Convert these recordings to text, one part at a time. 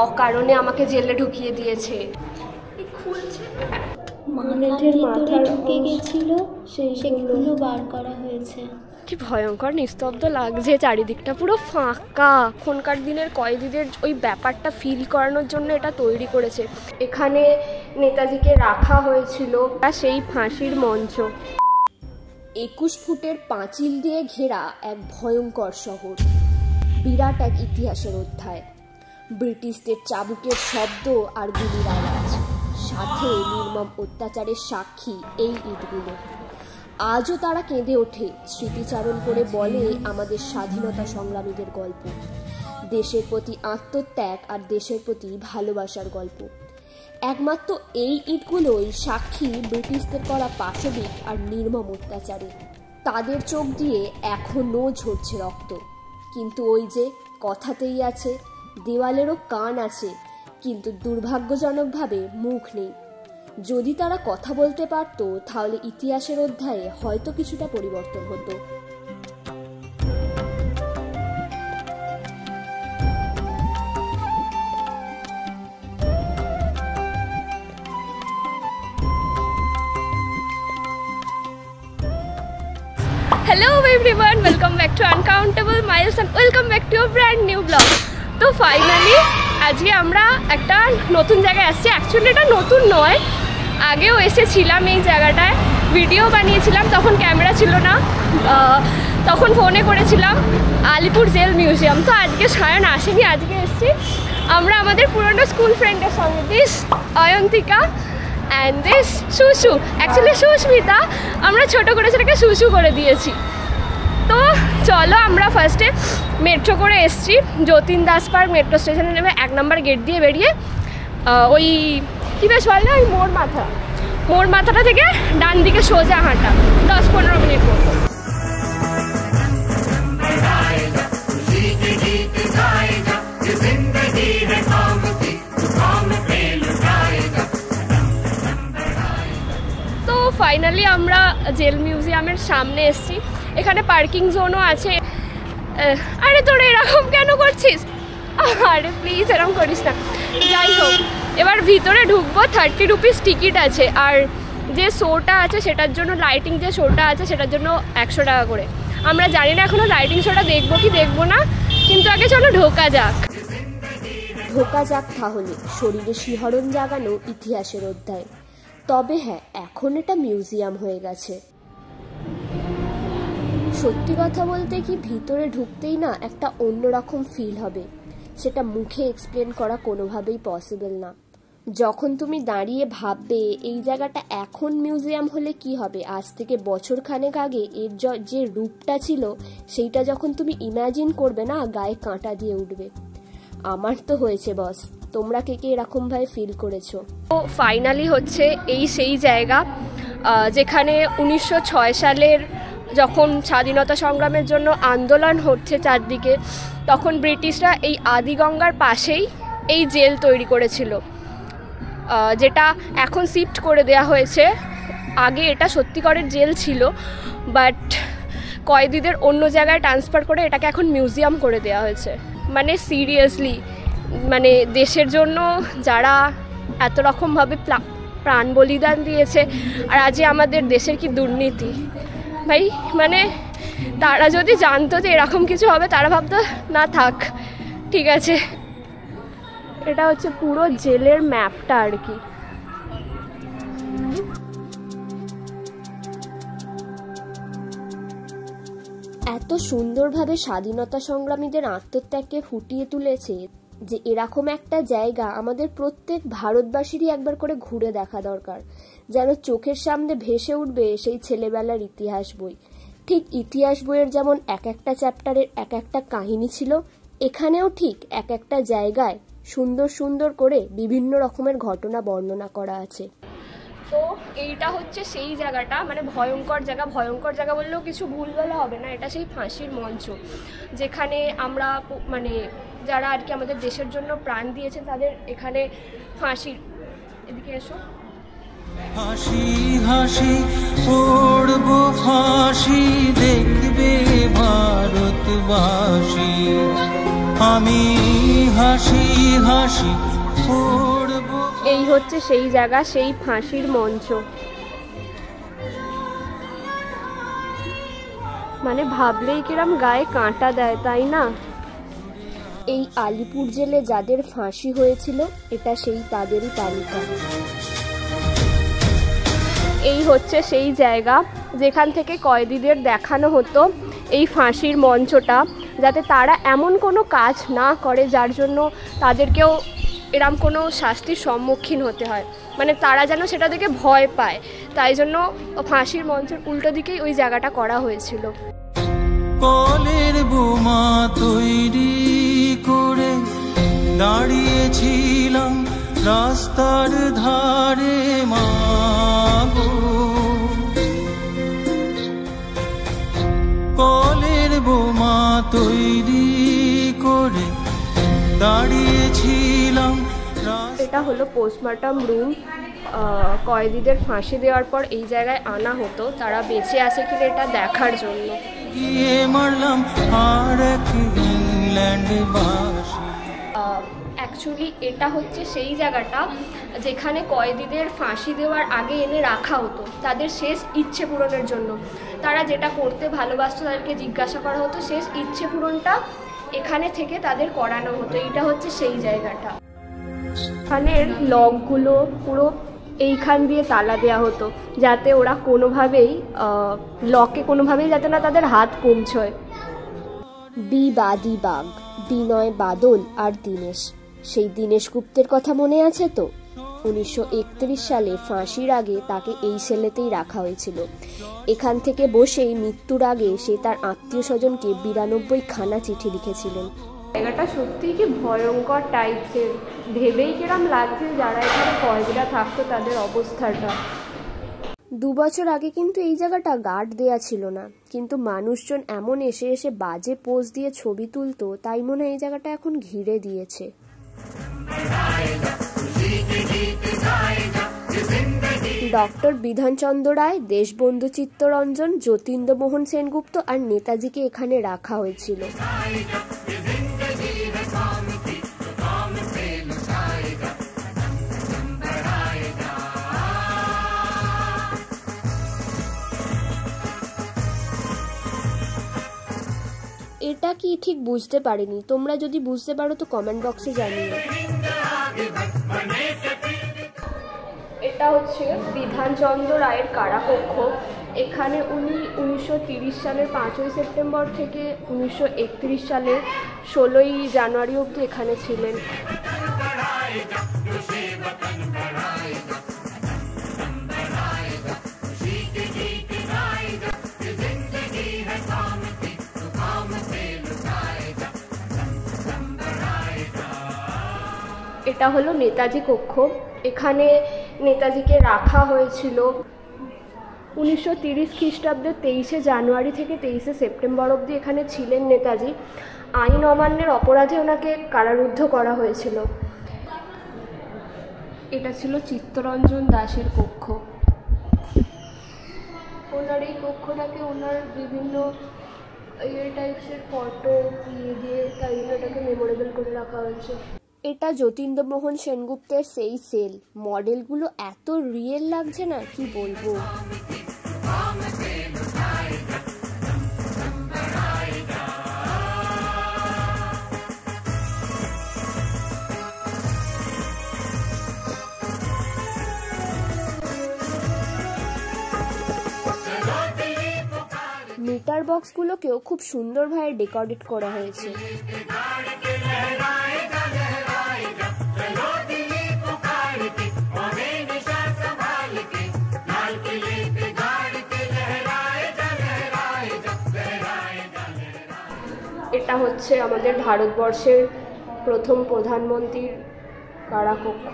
অকারণে আমাকে জেলে ঢুকিয়ে দিয়েছে। খুলছে মাথার ঢুকে গেছিল, সেগুলো বার করা হয়েছে। কি ভয়ঙ্কর নিস্তব্ধ লাগছে, চারিদিকটা পুরো ফাঁকা। এখনকার দিনের কয়েদিদের ওই ব্যাপারটা ফিল করানোর জন্য এটা তৈরি করেছে। এখানে নেতাজিকে রাখা হয়েছিল, সেই ফাঁসির মঞ্চ। 21 ফুটের পাঁচিল দিয়ে ঘেরা এক ভয়ঙ্কর শহর, বিরাট এক ইতিহাসের অধ্যায়। ব্রিটিশদের চাবুকের শব্দ আর গুলির আওয়াজ, সাথে নির্মম অত্যাচারের সাক্ষী এই ইটগুলো। আজও তারা কেঁদে ওঠে, স্মৃতিচারণ করে বলে আমাদের স্বাধীনতা সংগ্রামীদের গল্প, দেশের প্রতি আত্মত্যাগ আর দেশের প্রতি ভালোবাসার গল্প। একমাত্র এই ইটগুলোই সাক্ষী ব্রিটিশদের করা পাশবিক আর নির্মম অত্যাচারে। তাদের চোখ দিয়ে এখনও ঝরছে রক্ত, কিন্তু ওই যে কথাতেই আছে, দেওয়ালেরও কান আছে, কিন্তু দুর্ভাগ্যজনকভাবে মুখ নেই। যদি তারা কথা বলতে পারত, তাহলে ইতিহাসের অধ্যায়ে হয়তো কিছুটা পরিবর্তন হতো। Hello everyone, welcome back to uncountable miles and welcome back to a brand new blog. तो फाइनली আজকে আমরা একটা নতুন জায়গায় আসছি। অ্যাকচুয়ালি এটা নতুন নয়, আগেও এসেছিলাম এই জায়গাটায়, ভিডিও বানিয়েছিলাম, তখন ক্যামেরা ছিল না, তখন ফোনে করেছিলাম। Alipore jail museum. তো আজকে সায়ন আসেনি, আজকে এসেছি আমরা আমাদের পুরনো স্কুল ফ্রেন্ডের সঙ্গে, this Ayantika and this Susu, actually Susmita, আমরা ছোটো করে সেটাকে সুসু করে দিয়েছি। তো চলো আমরা ফার্স্টে মেট্রো করে এসছি, যতীন দাস পার্ক মেট্রো স্টেশনে নেমে 1 নম্বর গেট দিয়ে বেরিয়ে ওই কী বেশ বলে ওই মোড় মাথাটা থেকে ডান দিকে সোজা হাঁটা, 10-15 মিনিট মতো। তো ফাইনালি আমরা জেল মিউজিয়ামের সামনে এসছি। এখানে পার্কিং জোনও আছে। আরে তোরা এরকম কেন করছিস? আরে প্লিজ এরকম করিস না। যাই হোক, এবার ভিতরে ঢুকবো, 30 রুপিস টিকিট আছে, আর যে শোটা আছে সেটার জন্য, লাইটিং যে শোটা আছে সেটার জন্য 100 টাকা করে। আমরা জানি না এখনও লাইটিং শোটা দেখবো কি দেখবো না, কিন্তু আগে চলো ঢোকা যাক তাহলে। শরীরে শিহরণ জাগানো ইতিহাসের অধ্যায়। তবে হ্যাঁ, এখন এটা মিউজিয়াম হয়ে গেছে। সত্যি কথা বলতে কি, ভিতরে ঢুকতেই না একটা অন্যরকম ফিল হবে, সেটা মুখে এক্সপ্লেন করা কোনোভাবেই পসিবল না। যখন তুমি দাঁড়িয়ে ভাববে এই জায়গাটা এখন মিউজিয়াম হলে কি হবে, আজ থেকে বছরখানেক আগে এর যে রূপটা ছিল সেইটা যখন তুমি ইমাজিন করবে না, গায়ে কাঁটা দিয়ে উঠবে। আমার তো হয়েছে বস, তোমরা কে কে এরকমভাবে ফিল করেছো? তো ফাইনালি হচ্ছে এই সেই জায়গা যেখানে 1906 সালের যখন স্বাধীনতা সংগ্রামের জন্য আন্দোলন হচ্ছে চারদিকে, তখন ব্রিটিশরা এই আদিগঙ্গার পাশেই এই জেল তৈরি করেছিল, যেটা এখন শিফট করে দেয়া হয়েছে। আগে এটা সত্যিকারের জেল ছিল, বাট কয়েদিদের অন্য জায়গায় ট্রান্সফার করে এটাকে এখন মিউজিয়াম করে দেওয়া হয়েছে। মানে সিরিয়াসলি, মানে দেশের জন্য যারা এত রকমভাবে প্রাণ বলিদান দিয়েছে, আর আজকে আমাদের দেশের কি দুর্নীতি ভাই, মানে তারা যদি জানতো যে এরকম কিছু হবে, তারা ভাবতো না থাক ঠিক আছে। এটা হচ্ছে পুরো জেলের ম্যাপটা আর কি। এত সুন্দরভাবে স্বাধীনতা সংগ্রামীদের আত্মত্যাগকে ফুটিয়ে তুলেছে যে এরকম একটা জায়গা আমাদের প্রত্যেক ভারতবাসীরই একবার করে ঘুরে দেখা দরকার, যেন চোখের সামনে ভেসে উঠবে সেই ছেলেবেলার ইতিহাস বই। ঠিক ইতিহাস বইয়ের যেমন এক একটা চ্যাপ্টারের এক একটা কাহিনী ছিল, এখানেও ঠিক এক একটা জায়গায় সুন্দর সুন্দর করে বিভিন্ন রকমের ঘটনা বর্ণনা করা আছে। তো এইটা হচ্ছে সেই জায়গাটা, মানে ভয়ঙ্কর জায়গা বললেও কিছু ভুল বলা হবে না। এটা সেই ফাঁসির মঞ্চ, যেখানে আমরা মানে যারা আর কি আমাদের দেশের জন্য প্রাণ দিয়েছেন তাদের এখানে ফাঁসির, এদিকে এসো, হাসি হাসি পড়ব ফাঁসি দেখবে ভারতবাসী, আমি হাসি হাসি উড়ব। এই হচ্ছে সেই জায়গা, সেই ফাঁসির মঞ্চ। মানে ভাবলেই কিরম গায়ে কাঁটা দেয়, তাই না? এই আলিপুর জেলে যাদের ফাঁসি হয়েছিল এটা সেই তাদেরই তালিকা। এই হচ্ছে সেই জায়গা যেখান থেকে কয়েদিদের দেখানো হতো এই ফাঁসির মঞ্চটা, যাতে তারা এমন কোনো কাজ না করে যার জন্য তাদেরকেও এরম কোনো শাস্তির সম্মুখীন হতে হয়, মানে তারা যেন সেটা দেখে ভয় পায়। তাই জন্য ফাঁসির মঞ্চের উল্টো দিকেই ওই জায়গাটা করা হয়েছিল। কলের বোমা তৈরি করে দাঁড়িয়েছিলাম রাস্তার ধারে মাগো, কলের বোমা তৈরি করে দাঁড়িয়েছিলাম। এটা হলো পোস্টমর্টম রুম। কয়েদিদের ফাঁসি দেওয়ার পর এই জায়গায় আনা হতো তারা বেঁচে আছে কিনা এটা দেখার জন্য। গিয়ে মারলাম আর এক ইংল্যান্ডবাসী। অ্যাকচুয়ালি এটা হচ্ছে সেই জায়গাটা যেখানে কয়েদিদের ফাঁসি দেওয়ার আগে এনে রাখা হতো তাদের শেষ ইচ্ছে পূরণের জন্য। তারা যেটা করতে ভালোবাসতো তাদেরকে জিজ্ঞাসা করা হতো, শেষ ইচ্ছে পূরণটা এখানে থেকে তাদের করানো হতো। এইটা হচ্ছে সেই জায়গাটা। এখানের লকগুলো পুরো এইখান দিয়ে তালা দেওয়া হতো যাতে ওরা কোনোভাবেই লকে কোনোভাবেই যাতে না তাদের হাত পৌঁছয়। বি বাদী বাগ, বিনয় বাদল আর দীনেশ। সেই দীনেশ গুপ্তের কথা মনে আছে তো? 1931 সালে ফাঁসির আগে তাকে এই সেলেতেই রাখা হয়েছিল। এখান থেকে বসেই মৃত্যুর আগে সে তার আত্মীয় স্বজনকে 92 খানা চিঠি লিখেছিলেন। জায়গাটা সত্যিই কি ভয়ঙ্কর টাইপসের, ভেবেই কিরম লাগছে যারা এখানে কয়েদিরা থাকতো তাদের অবস্থাটা। 2 বছর আগে কিন্তু এই জায়গাটা গার্ড দেয়া ছিল না, কিন্তু মানুষজন এমন এসে এসে বাজে পোজ দিয়ে ছবি তুলতো, তাই মনে হয় এই জায়গাটা এখন ঘিরে দিয়েছে। ডক্টর বিধানচন্দ্র রায়, দেশবন্ধু চিত্তরঞ্জন, যতীন্দ্রমোহন সেনগুপ্ত আর নেতাজিকে এখানে রাখা হয়েছিল। এটা কি ঠিক বুঝতে পারিনি, তোমরা যদি বুঝতে পারো তো কমেন্ট বক্সে জানিও। এটা হচ্ছে বিধানচন্দ্র রায়ের কারাকক্ষ। এখানে উনি 1930 সালের 5ই সেপ্টেম্বর থেকে 1931 সালের 16ই জানুয়ারি অবধি এখানে ছিলেন। এটা হলো নেতাজি কক্ষ। এখানে নেতাজিকে রাখা হয়েছিল 1930 খ্রিস্টাব্দের 23শে জানুয়ারি থেকে 23শে সেপ্টেম্বর অবধি এখানে ছিলেন নেতাজি। আইন অমান্যের অপরাধে ওনাকে কারারুদ্ধ করা হয়েছিল। এটা ছিল চিত্তরঞ্জন দাশের কক্ষ। ওনার এই কক্ষটাকে ওনার বিভিন্ন টাইপসের ফটো দিয়ে তাই এটাকে মেমোরেবল করে রাখা হয়েছে। এটা যতীন্দ্রমোহন সেনগুপ্তের সেই সেল। মডেলগুলো এত রিয়েল লাগছে না, কি বলবো। মিটার বক্সগুলোকেও খুব সুন্দরভাবে ডেকোরেট করা হয়েছে। এটা হচ্ছে আমাদের ভারতবর্ষের প্রথম প্রধানমন্ত্রীর কারাকক্ষ,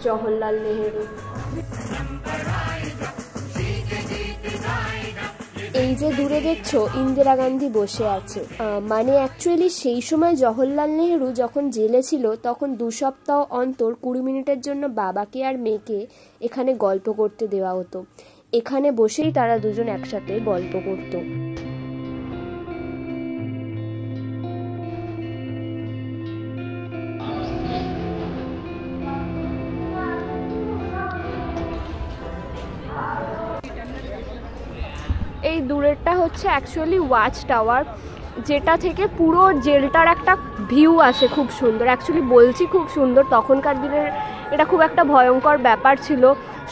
জওহরলাল নেহেরু। এই যে দূরে দেখছো ইন্দিরা গান্ধী বসে আছে, মানে অ্যাকচুয়ালি সেই সময় জওহরলাল নেহেরু যখন জেলে ছিল তখন 2 সপ্তাহ অন্তর 20 মিনিটের জন্য বাবাকে আর মেয়েকে এখানে গল্প করতে দেওয়া হতো। এখানে বসেই তারা দুজন একসাথে গল্প করত। দূরেরটা হচ্ছে অ্যাকচুয়ালি ওয়াচ টাওয়ার, যেটা থেকে পুরো জেলটার একটা ভিউ আসে খুব সুন্দর। অ্যাকচুয়ালি বলছি খুব সুন্দর, তখনকার দিনের এটা খুব একটা ভয়ঙ্কর ব্যাপার ছিল,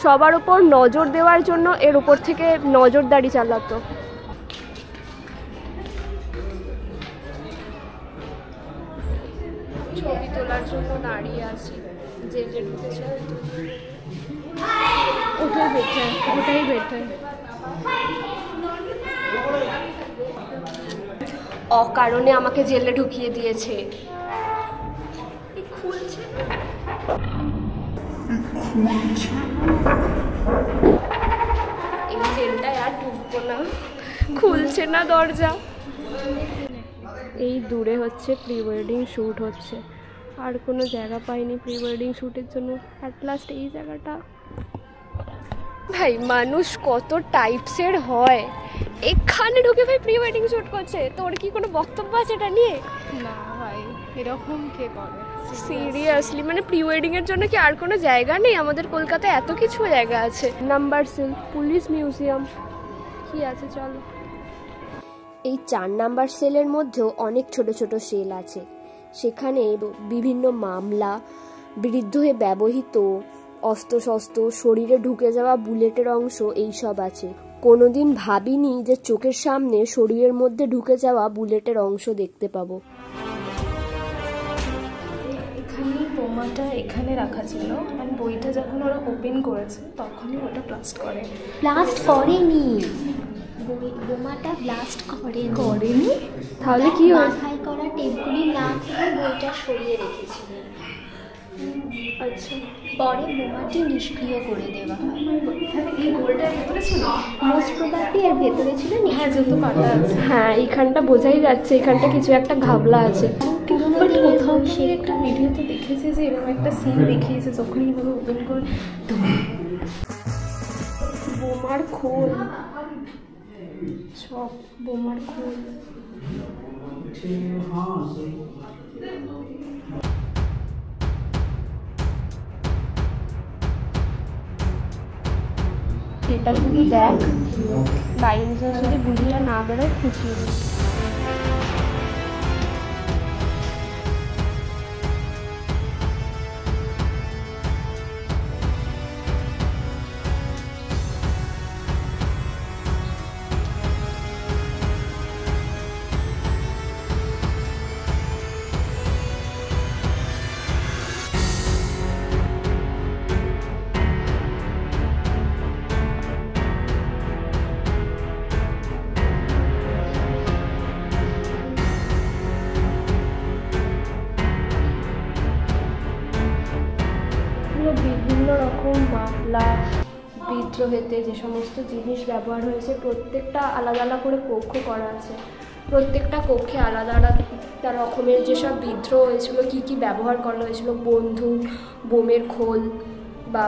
সবার ওপর নজর দেওয়ার জন্য এর উপর থেকে নজরদারি চালাতো। ছবি তোলার জন্য দাঁড়িয়ে আছি, জেলে ঢুকেছে, ওটাই বেটার, ওটাই বেটার। অকারণে আমাকে জেলে ঢুকিয়ে দিয়েছে। খুলছে, এই জেলটায় আর ঢুকবো না, খুলছে না দরজা। এই দূরে হচ্ছে প্রি ওয়েডিং শ্যুট হচ্ছে, আর কোনো জায়গা পাইনি প্রি ওয়েডিং শ্যুটের জন্য, অ্যাট লাস্ট এই জায়গাটা। ভাই মানুষ কত টাইপসের হয়, এখানে ঢুকে ভাই প্রি ওয়েডিং শ্যুট করছে, তোর কি কোনো বক্তব্য আছে এটা নিয়ে? না ভাই, এরকম কে করে? সিরিয়াসলি, মানে প্রি ওয়েডিং এর জন্য কি আর কোনো জায়গা নেই? আমাদের কলকাতায় এত কিছু জায়গা আছে, নাম্বার সেল, পুলিশ মিউজিয়াম, কি আছে চলো। এই 4 নাম্বার সেলের মধ্যেও অনেক ছোট ছোট সেল আছে, সেখানে বিভিন্ন মামলা, বৃদ্ধ হয়ে ব্যবহৃত অস্ত্রশস্ত্র, শরীরে ঢুকে যাওয়া বুলেটের অংশ, এইসব আছে। কোনোদিন ভাবিনি যে চোখের সামনে শরীরের মধ্যে ঢুকে যাওয়া বুলেটের অংশ দেখতে পাবো। এখানে বোমাটা এখানে রাখা ছিল, আর বইটা যখন ওরা ওপেন করেছে তখনই ওটা ব্লাস্ট করে। ব্লাস্ট করেনি, বোমাটা ব্লাস্ট করেনি। তাহলে কি হয়? মাথায় করা টেপগুলি না থেকে বইটা সরিয়ে রেখেছিলেন। আচ্ছা, পরে বোমাটি নিষ্ক্রিয় করে দেওয়া হয়। এখানে এই গোলটা ভেতরে ছিল, মোস্ট প্রবাবলি এর ভেতরে ছিল হ্যাঁ, যত কাটা আছে। হ্যাঁ এইখানটা বোঝাই যাচ্ছে, এখানটা কিছু একটা ঘাবলা আছে। বাট কোথাও সে একটা ভিডিওতে দেখেছে যে এরকম একটা সিন দেখিয়েছে, যখন এইভাবে ওপেন করে বোমার খোল, সব বোমার খোল। এটা শুধু দেখ, বাইরে যদি বুঝিটা না বেরোয় খুশি। বিভিন্ন রকম মামলা, বিদ্রোহেতে যে সমস্ত জিনিস ব্যবহার হয়েছে প্রত্যেকটা আলাদা আলাদা করে কক্ষ করা আছে। প্রত্যেকটা কক্ষে আলাদা আলাদা রকমের যেসব বিদ্রোহ হয়েছিল, কী কী ব্যবহার করা হয়েছিল, বন্দুক, বোমের খোল বা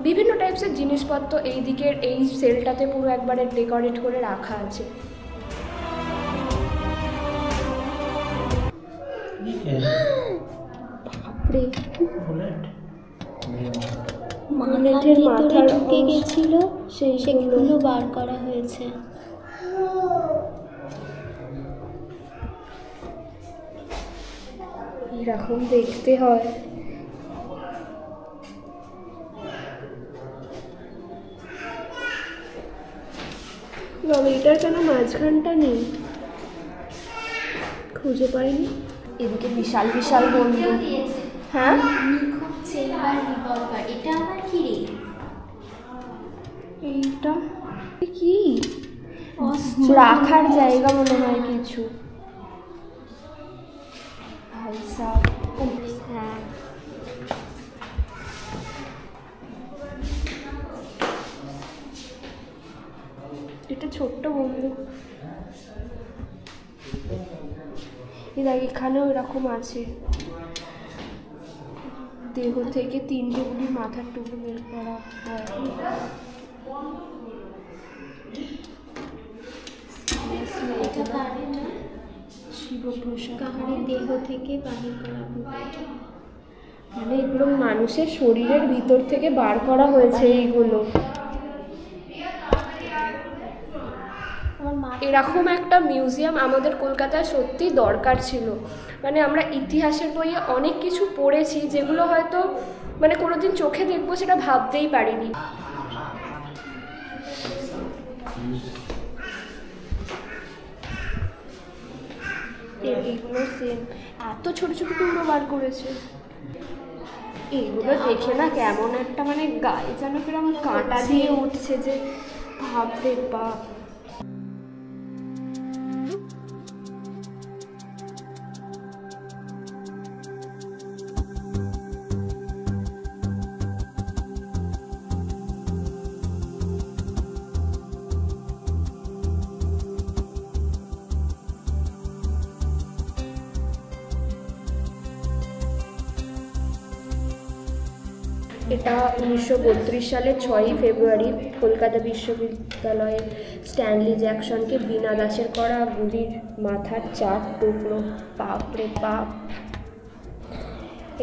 বিভিন্ন টাইপসের জিনিসপত্র এই দিকের এই সেলটাতে পুরো একবারে ডেকোরেট করে রাখা আছে। বাপরে, বুলেটের ভিতরে ঢুকে গেছিল, সেগুলো বার করা হয়েছে। এরকম দেখতে হয়। তবে এটার কেন মাঝখানটা নেই, খুঁজে পাইনি। এদিকে বিশাল বিশাল বন্দুক। হ্যাঁ, নিখুঁত চেম্বার রিভলভার। এটা আবার কি রে? এইটা কি রাখার জায়গা মনে হয় কিছু। ভাই সাব, হ্যাঁ এটা ছোট্ট বন্দুক। দেখ এখানেও এরকম আছে, দেহ থেকে 3 টুকরি মাথার টুকরো বের করা হয়। এটা কার? এটা শিবপ্রসাদ। কাহারের দেহ থেকে বাহির করা বুলেট। মানে এগুলো মানুষের শরীরের ভিতর থেকে বার করা হয়েছে এইগুলো। আমার এরকম একটা মিউজিয়াম আমাদের কলকাতায় সত্যি দরকার ছিল। মানে আমরা ইতিহাসের বইয়ে অনেক কিছু পড়েছি যেগুলো হয়তো মানে কোনোদিন চোখে দেখবো সেটা ভাবতেই পারিনি। এইগুলো সেম এত ছোট ছোট টুকরো বার করেছে। এইগুলো দেখে না কেমন একটা মানে গায়ে যেন কিরকম কাঁটা দিয়ে উঠছে যে ভাবতে বাপ। এটা 1932 সালের 6ই ফেব্রুয়ারি কলকাতা বিশ্ববিদ্যালয়ে স্ট্যানলি জ্যাকসনকে বীণা দাসের করা গুলির মাথার 4 টুকরো। বাপরে বাপ।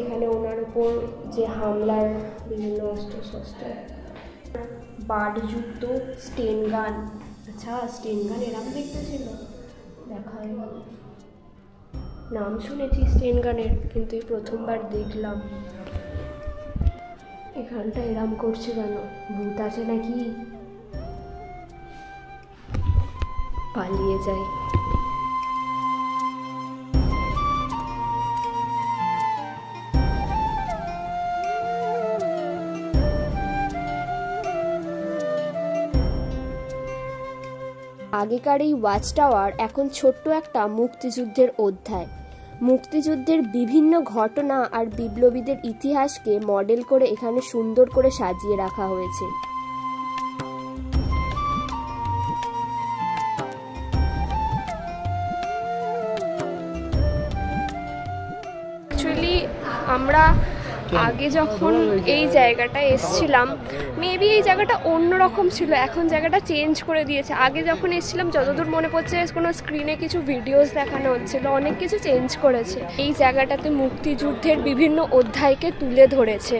এখানে ওনার উপর যে হামলার বিভিন্ন অস্ত্রশস্ত্র, বারযুক্ত স্টেন গান। আচ্ছা, স্টেন গান এরকম দেখতে ছিল, দেখা হয়ে গেল। নাম শুনেছি স্টেন গানের, কিন্তু এই প্রথমবার দেখলাম। এখানটা এরম করছে কেন? ভূত আছে নাকি? পালিয়ে যাই। আগেকার এই ওয়াচ টাওয়ার এখন ছোট্ট একটা মুক্তিযুদ্ধের অধ্যায়। মুক্তিযুদ্ধের বিভিন্ন ঘটনা আর বিপ্লবীদের ইতিহাসকে মডেল করে এখানে সুন্দর করে সাজিয়ে রাখা হয়েছে। অ্যাকচুয়ালি আমরা আগে যখন এই জায়গাটায় এসেছিলাম, মেবি এই জায়গাটা অন্যরকম ছিল, এখন জায়গাটা চেঞ্জ করে দিয়েছে। আগে যখন এসেছিলাম যতদূর মনে পড়ছে কোনো স্ক্রিনে কিছু ভিডিওস দেখানো হচ্ছিল, অনেক কিছু চেঞ্জ করেছে। এই জায়গাটাতে মুক্তিযুদ্ধের বিভিন্ন অধ্যায়কে তুলে ধরেছে।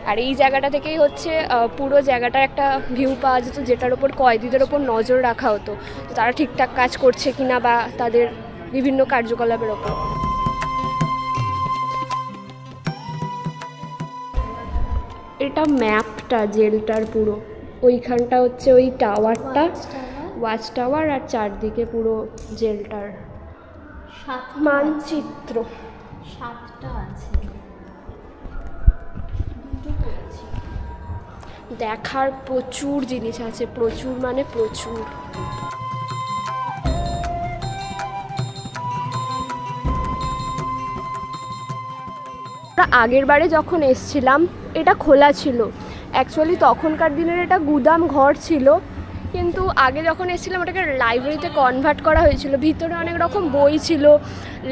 আর এই জায়গাটা থেকেই হচ্ছে পুরো জায়গাটার একটা ভিউ পাওয়া যেত, যেটার ওপর কয়েদিদের ওপর নজর রাখা হতো তারা ঠিকঠাক কাজ করছে কিনা বা তাদের বিভিন্ন কার্যকলাপের ওপর। এটা ম্যাপটা জেলটার পুরো, ওইখানটা হচ্ছে ওই টাওয়ারটা, ওয়াচ টাওয়ার, আর চারদিকে পুরো জেলটার মানচিত্র। 7টা আছে। দেখার প্রচুর জিনিস আছে, প্রচুর মানে প্রচুর। আগের বারে যখন এসছিলাম এটা খোলা ছিল। অ্যাকচুয়ালি তখনকার দিনের এটা গুদাম ঘর ছিল, কিন্তু আগে যখন এসেছিলাম ওটাকে লাইব্রেরিতে কনভার্ট করা হয়েছিল। ভিতরে অনেক রকম বই ছিল,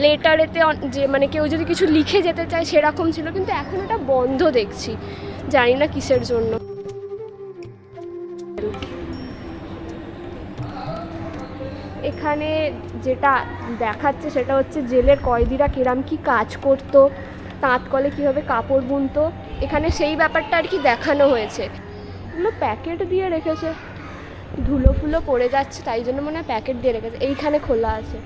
লেটারেতে যে মানে কেউ যদি কিছু লিখে যেতে চায় সেরকম ছিল, কিন্তু এখন এটা বন্ধ দেখছি, জানি না কিসের জন্য। এখানে যেটা দেখাচ্ছে সেটা হচ্ছে জেলের কয়েদিরা কিরম কি কাজ করতো, তাঁত কলে কীভাবে কাপড় বুনতো, এখানে সেই ব্যাপারটা আর কি দেখানো হয়েছে। এগুলো প্যাকেট দিয়ে রেখেছে, ধুলো ফুলো পড়ে যাচ্ছে তাই জন্য মনে হয় প্যাকেট দিয়ে রেখেছে। এইখানে খোলা আছে।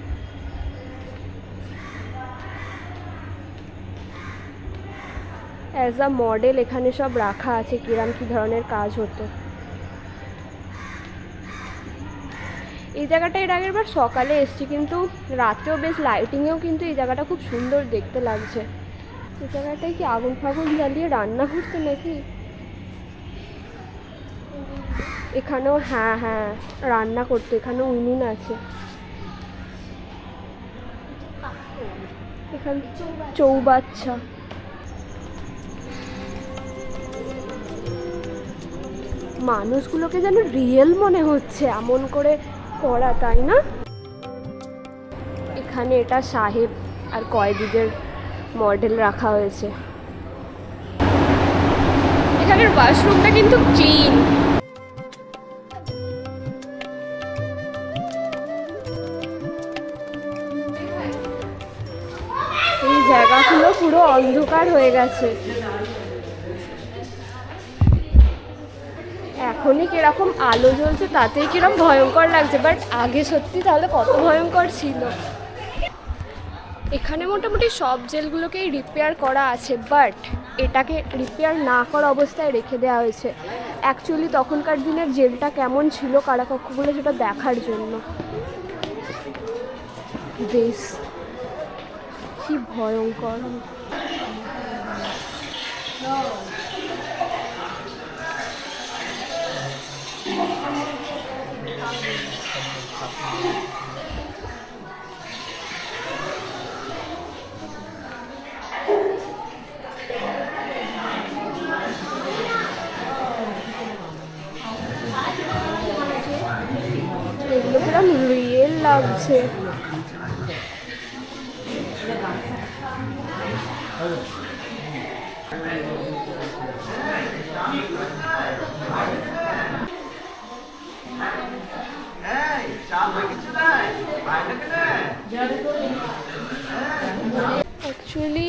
অ্যাজ আ মডেল এখানে সব রাখা আছে, কিরম কী ধরনের কাজ হতো। এই জায়গাটা এর আগের বার সকালে এসছি, কিন্তু রাতেও বেশ লাইটিংয়েও কিন্তু এই জায়গাটা খুব সুন্দর দেখতে লাগছে। এই জায়গাটায় কি আগুন ফাগুন জ্বালিয়ে রান্না করতে নাকি? এখানেও হ্যাঁ হ্যাঁ রান্না করতো, এখানে উনুন আছে। এখানে চৌবাচ্চা। মানুষগুলোকে যেন রিয়েল মনে হচ্ছে এমন করে করা, তাই না? এখানে এটা সাহেব আর কয়েদিদের মডেল রাখা হয়েছে। এখানের ওয়াশরুমটা কিন্তু ক্লিন। এই জায়গাগুলো পুরো অন্ধকার হয়ে গেছে, এখনই কিরকম আলো জ্বলছে তাতেই কিরকম ভয়ঙ্কর লাগছে, বাট আগে সত্যি তাহলে কত ভয়ঙ্কর ছিল। এখানে মোটামুটি সব জেলগুলোকেই রিপেয়ার করা আছে, বাট এটাকে রিপেয়ার না করা অবস্থায় রেখে দেওয়া হয়েছে। অ্যাকচুয়ালি তখনকার দিনের জেলটা কেমন ছিল কারাকক্ষগুলো সেটা দেখার জন্য। বেশ কি ভয়ঙ্কর। এগুলো কিরম রিয়েল লাগছে। অ্যাকচুয়ালি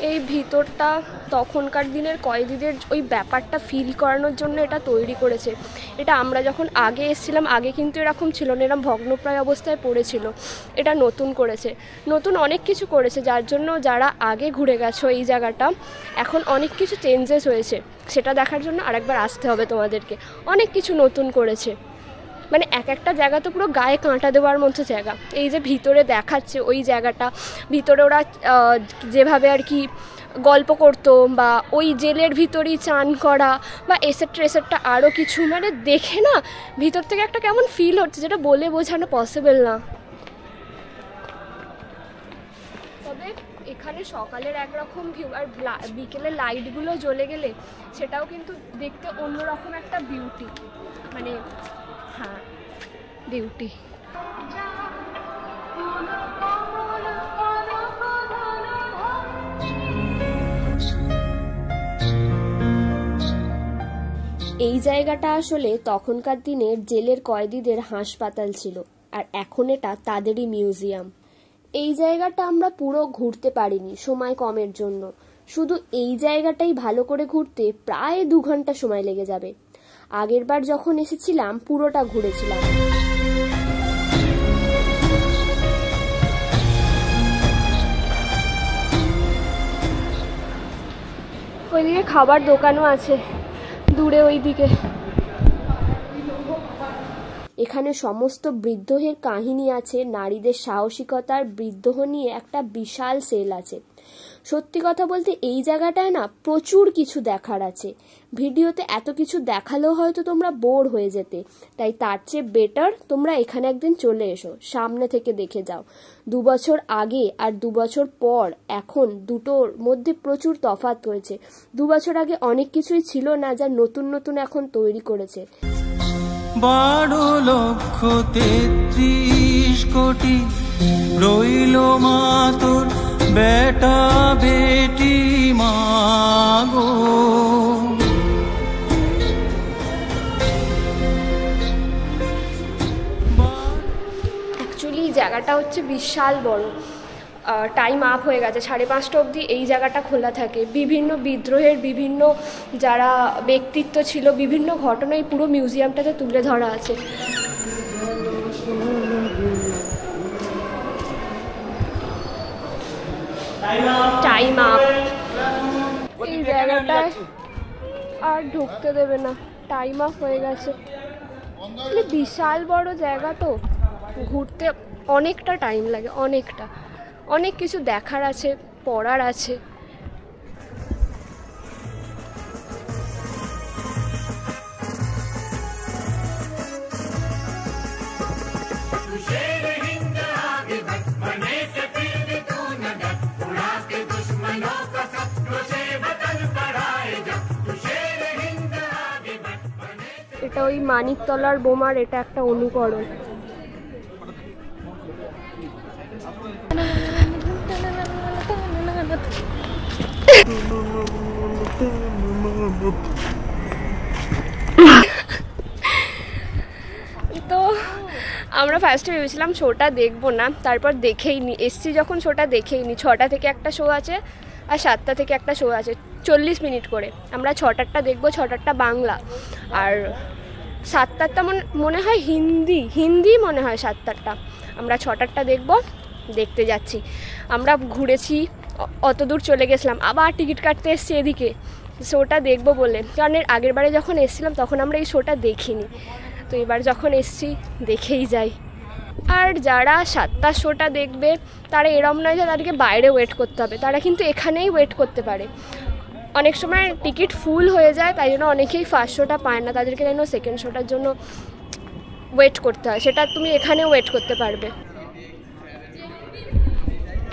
এই ভিতরটা তখনকার দিনের কয়েদিদের ওই ব্যাপারটা ফিল করানোর জন্য এটা তৈরি করেছে। এটা আমরা যখন আগে এসেছিলাম আগে কিন্তু এরকম ছিল না, এরকম ভগ্নপ্রায় অবস্থায় পড়েছিল। এটা নতুন করেছে, নতুন অনেক কিছু করেছে, যার জন্য যারা আগে ঘুরে গেছো এই জায়গাটা এখন অনেক কিছু চেঞ্জেস হয়েছে। সেটা দেখার জন্য আরেকবার আসতে হবে তোমাদেরকে। অনেক কিছু নতুন করেছে, মানে এক একটা জায়গা তো পুরো গায়ে কাঁটা দেওয়ার মতো জায়গা। এই যে ভিতরে দেখাচ্ছে ওই জায়গাটা, ভিতরে ওরা যেভাবে আর কি গল্প করতো বা ওই জেলের ভিতরেই চান করা বা এসেটটা আরও কিছু, মানে দেখে না ভিতর থেকে একটা কেমন ফিল হচ্ছে যেটা বলে বোঝানো পসিবল না। তবে এখানে সকালের একরকম ভিউ আর বিকেলের লাইটগুলো জ্বলে গেলে সেটাও কিন্তু দেখতে অন্যরকম একটা বিউটি, মানে হ্যাঁ বিউটি। এই জায়গাটা আসলে তখনকার দিনের জেলের কয়েদিদের হাসপাতাল ছিল, আর এখন এটা তাদেরই মিউজিয়াম। এই জায়গাটা আমরা পুরো ঘুরতে পারিনি সময় কমের জন্য। শুধু এই জায়গাটাই ভালো করে ঘুরতে প্রায় 2 ঘন্টা সময় লেগে যাবে। আগেরবার যখন এসেছিলাম পুরোটা ঘুরেছিলাম। ওইদিকে খাবার দোকানও আছে দূরে ওইদিকে। এখানে সমস্ত বিদ্রোহের কাহিনী আছে, নারীদের সাহসিকতার বিদ্রোহ নিয়ে একটা বিশাল সেল আছে। সত্যি কথা বলতে এই জায়গাটায় না প্রচুর কিছু দেখার আছে। ভিডিওতে এত কিছু দেখালেও হয়তো তোমরা বোর হয়ে যেতে, তাই তার চেয়ে বেটার তোমরা এখানে একদিন চলে এসো, সামনে থেকে দেখে যাও। 2 বছর আগে আর 2 বছর পর এখন দুটোর মধ্যে প্রচুর তফাৎ হয়েছে। 2 বছর আগে অনেক কিছুই ছিল না যা নতুন নতুন এখন তৈরি করেছে। 12,33 কোটি রইল মা তোর বেটা বেটি মাগো। অ্যাকচুয়ালি জায়গাটা হচ্ছে বিশাল বড়। টাইম আপ হয়ে গেছে, 5:30 অবধি এই জায়গাটা খোলা থাকে। বিভিন্ন বিদ্রোহের বিভিন্ন যারা ব্যক্তিত্ব ছিল, বিভিন্ন ঘটনা এই পুরো মিউজিয়ামটাতে তুলে ধরা আছে। Time up. এই জায়গাটায় আর ঢুকতে দেবে না, টাইম আপ হয়ে গেছে। বিশাল বড় জায়গা তো, ঘুরতে অনেকটা টাইম লাগে, অনেক কিছু দেখার আছে, পড়ার আছে। এটা ওই মানিকতলার বোমার এটা একটা অনুকরণ। তো আমরা ফার্স্টে ভেবেছিলাম শোটা দেখবো না, তারপর দেখেই নি, এসছি যখন শোটা দেখেই নি। 6টা থেকে একটা শো আছে, আর 7টা থেকে একটা শো আছে 40 মিনিট করে। আমরা 6টারটা দেখবো, 6টারটা বাংলা, আর 7টারটা মনে হয় হিন্দি মনে হয় 7টারটা। আমরা 6টারটা দেখবো, দেখতে যাচ্ছি। আমরা ঘুরেছি, অত দূর চলে গেছিলাম, আবার টিকিট কাটতে এসছি এদিকে শোটা দেখবো বলে, কারণ এর আগের বারে যখন এসেছিলাম তখন আমরা এই শোটা দেখিনি, তো এবার যখন এসছি দেখেই যাই। আর যারা 7টার শোটা দেখবে তারা এরম নয় যে তাদেরকে বাইরে ওয়েট করতে হবে, তারা কিন্তু এখানেই ওয়েট করতে পারে। অনেক সময় টিকিট ফুল হয়ে যায়, তাই জন্য অনেকেই ফার্স্ট শোটা পায় না, তাদেরকে যেন সেকেন্ড শোটার জন্য ওয়েট করতে হয়, সেটা তুমি এখানে ওয়েট করতে পারবে।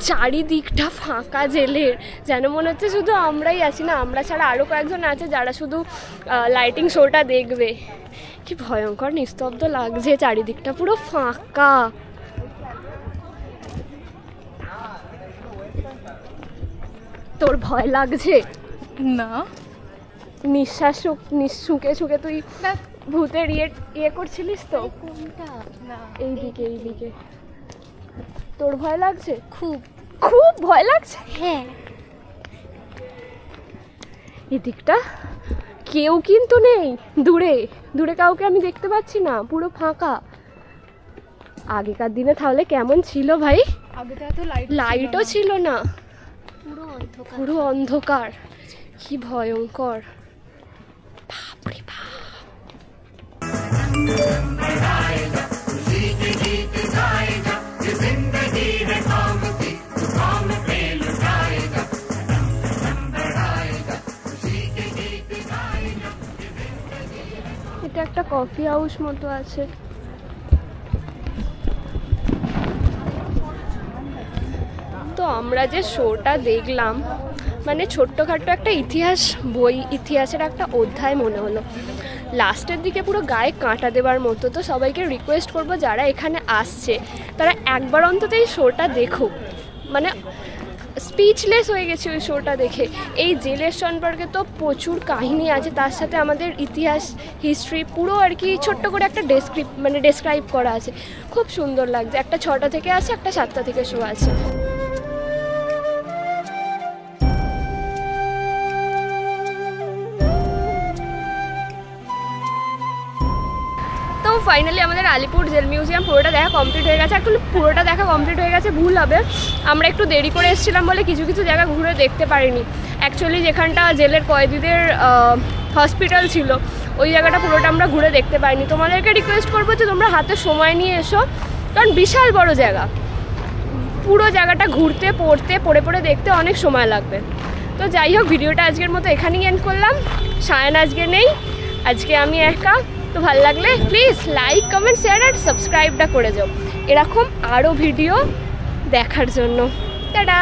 চারিদিকটা ফাঁকা জেলের, যেন মনে হচ্ছে শুধু আমরাই আছি, না আমরা ছাড়া আরও কয়েকজন আছে যারা শুধু লাইটিং শোটা দেখবে। কি ভয়ঙ্কর নিস্তব্ধ লাগছে, চারিদিকটা পুরো ফাঁকা। তোর ভয় লাগছে না? নিঃশ্বাস শুকে শুকে তুই ভূতের ইয়ে করছিলিস তো? না, এইদিকে তোর ভয় লাগছে? খুব খুব ভয় লাগছে? হ্যাঁ। এদিকটা কেউ কিন্তু নেই, দূরে কাউকে আমি দেখতে পাচ্ছি না, পুরো ফাঁকা। আগেকার দিনে তাহলে কেমন ছিল ভাই? আগে তো এত লাইটও ছিল না, পুরো অন্ধকার। পুরো অন্ধকার। কি ভয়ঙ্কর, বাপরে বাপ। এটা একটা কফি হাউস মতো আছে। তো আমরা যে শোটা দেখলাম, মানে ছোট্টখাট্টো একটা ইতিহাসের একটা অধ্যায় মনে হলো। লাস্টের দিকে পুরো গায়ে কাঁটা দেওয়ার মতো। তো সবাইকে রিকোয়েস্ট করবো যারা এখানে আসছে তারা একবার অন্তত এই শোটা দেখুক। মানে স্পিচলেস হয়ে গেছি ওই শোটা দেখে। এই জেলের সম্পর্কে তো প্রচুর কাহিনী আছে, তার সাথে আমাদের ইতিহাস হিস্ট্রি পুরো আর কি ছোট্ট করে একটা ডেসক্রাইব করা আছে। খুব সুন্দর লাগছে। একটা 6টা থেকে আছে, একটা 7টা থেকে শো আছে। তো ফাইনালি আমাদের আলিপুর জেল মিউজিয়াম পুরোটা দেখা কমপ্লিট হয়ে গেছে। এখন পুরোটা দেখা কমপ্লিট হয়ে গেছে ভুল হবে, আমরা একটু দেরি করে এসেছিলাম বলে কিছু কিছু জায়গা ঘুরে দেখতে পারিনি। অ্যাকচুয়ালি যেখানটা জেলের কয়েদিদের হসপিটাল ছিল ওই জায়গাটা পুরোটা আমরা ঘুরে দেখতে পাইনি। তোমাদেরকে রিকোয়েস্ট করবো যে তোমরা হাতে সময় নিয়ে এসো, কারণ বিশাল বড় জায়গা, পুরো জায়গাটা ঘুরতে পড়ে দেখতে অনেক সময় লাগবে। তো যাই হোক, ভিডিওটা আজকের মতো এখানেই এন্ড করলাম। সায়ন আজকে নেই, আজকে আমি একা। তো ভালো লাগলে প্লিজ লাইক, কমেন্ট, শেয়ার আর সাবস্ক্রাইবটা করে যাও এরকম আরও ভিডিও দেখার জন্য। টাটা।